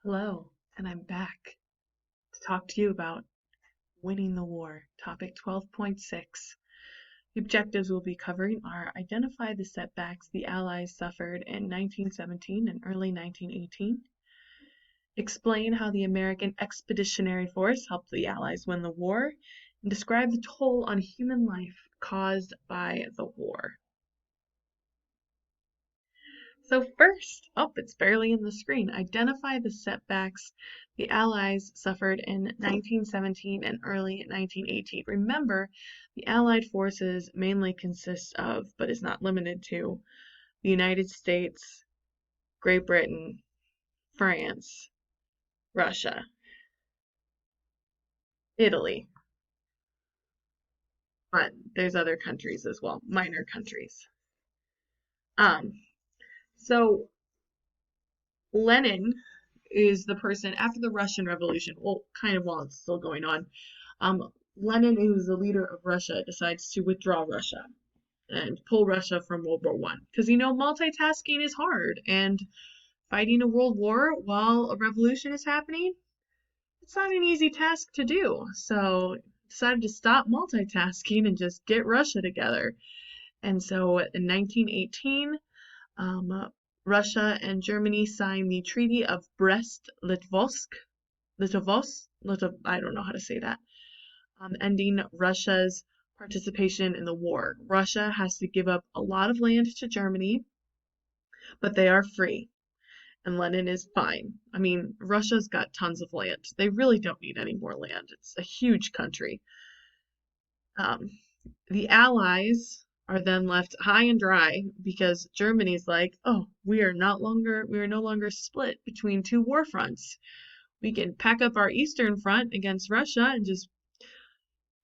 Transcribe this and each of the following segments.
Hello, and I'm back to talk to you about winning the war, topic 12.6. The objectives we'll be covering are identify the setbacks the Allies suffered in 1917 and early 1918, explain how the American Expeditionary Force helped the Allies win the war, and describe the toll on human life caused by the war. So first, it's barely in the screen. Identify the setbacks the Allies suffered in 1917 and early 1918. Remember, the Allied forces mainly consist of, but is not limited to, the United States, Great Britain, France, Russia, Italy, but there's other countries as well, minor countries. Um, so Lenin is the person after the Russian Revolution, well, kind of while it's still going on. Lenin, who is the leader of Russia, decides to withdraw Russia and pull Russia from World War One. Because multitasking is hard, and fighting a world war while a revolution is happening, it's not an easy task to do. So decided to stop multitasking and just get Russia together. And so in 1918, Russia and Germany signed the Treaty of Brest-Litovsk. I don't know how to say that. Ending Russia's participation in the war. Russia has to give up a lot of land to Germany, but they are free. And Lenin is fine. Russia's got tons of land. They really don't need any more land. It's a huge country. The Allies are then left high and dry because Germany's like, oh, we are no longer split between two war fronts. We can pack up our eastern front against Russia and just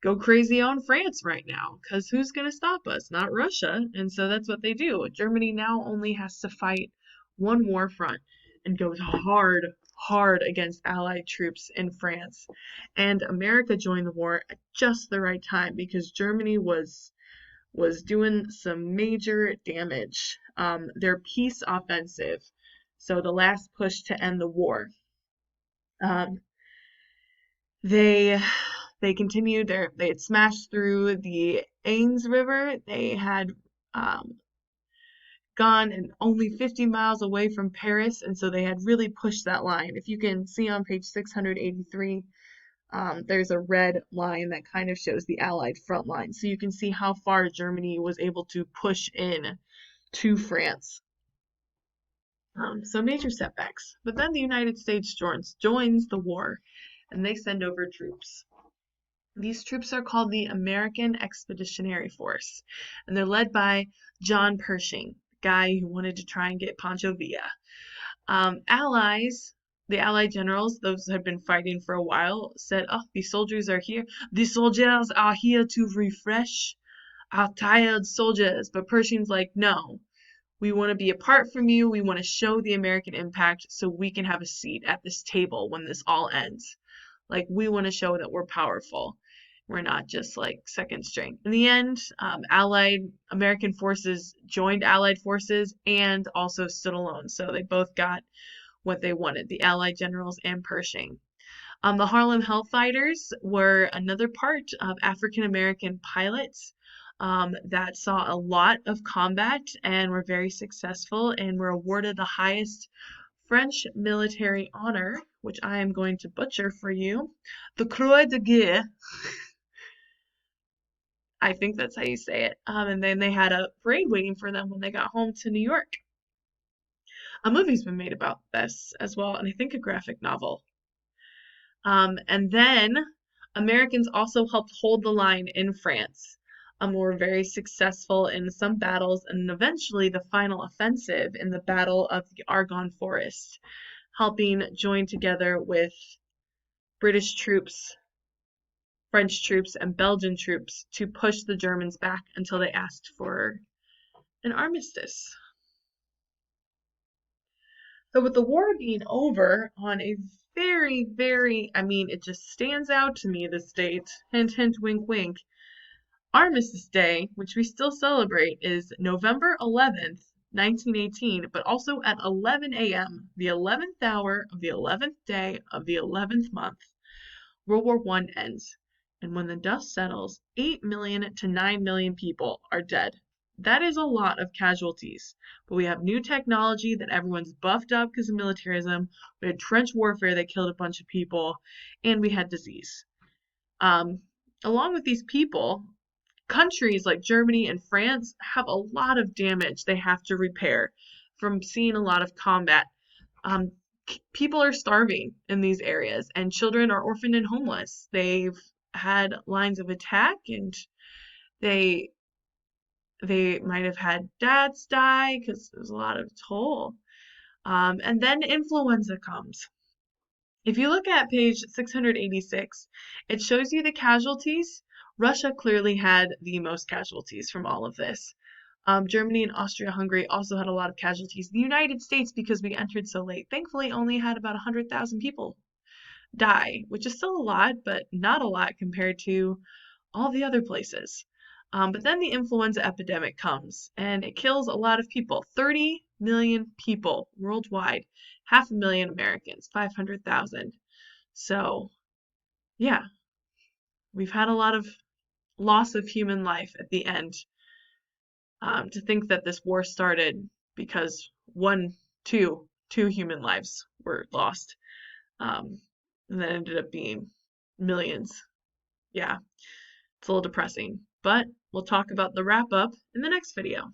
go crazy on France right now, because who's going to stop us? Not Russia. And so that's what they do. Germany now only has to fight one war front and goes hard against Allied troops in France. And America joined the war at just the right time because Germany was doing some major damage. Their peace offensive, so the last push to end the war, they continued they had smashed through the Aisne River. They had gone and only 50 miles away from Paris, and so they had really pushed that line. If you can see on page 683, there's a red line that kind of shows the Allied front line. So you can see how far Germany was able to push in to France. So major setbacks. But then the United States joins the war, and they send over troops. These troops are called the American Expeditionary Force, and they're led by John Pershing, the guy who wanted to try and get Pancho Villa. The Allied generals, those who had been fighting for a while, said, oh, the soldiers are here. The soldiers are here to refresh our tired soldiers. But Pershing's like, no, we want to be apart from you. We want to show the American impact so we can have a seat at this table when this all ends. Like, we want to show that we're powerful. We're not just like second string. In the end, American forces joined Allied forces and also stood alone. So they both got what they wanted, the Allied generals and Pershing. The Harlem Hellfighters were another part of African American pilots that saw a lot of combat and were very successful and were awarded the highest French military honor, which I am going to butcher for you, the Croix de Guerre. I think that's how you say it. And then they had a parade waiting for them when they got home to New York. A movie's been made about this as well, and I think a graphic novel. And then Americans also helped hold the line in France. Were very successful in some battles, and eventually the final offensive in the Battle of the Argonne Forest, helping join together with British troops, French troops, and Belgian troops to push the Germans back until they asked for an armistice. So with the war being over on a very, it just stands out to me, this date, hint, hint, wink, wink. Armistice Day, which we still celebrate, is November 11th, 1918, but also at 11 a.m., the 11th hour of the 11th day of the 11th month, World War I ends. And when the dust settles, 8 million to 9 million people are dead. That is a lot of casualties. But we have new technology that everyone's buffed up because of militarism. We had trench warfare that killed a bunch of people, and we had disease. Um, Along with these people, countries like Germany and France have a lot of damage they have to repair from seeing a lot of combat. Um, People are starving in these areas, and children are orphaned and homeless. They've had lines of attack, and they they might have had dads die because there's a lot of toll. And then influenza comes. If you look at page 686, it shows you the casualties. Russia clearly had the most casualties from all of this. Germany and Austria-Hungary also had a lot of casualties. The United States, because we entered so late, thankfully only had about 100,000 people die, which is still a lot, but not a lot compared to all the other places. But then the influenza epidemic comes and it kills a lot of people. 30 million people worldwide, 500,000 Americans, 500,000. So, yeah, we've had a lot of loss of human life at the end. To think that this war started because two human lives were lost, and then ended up being millions. Yeah, it's a little depressing, but we'll talk about the wrap up in the next video.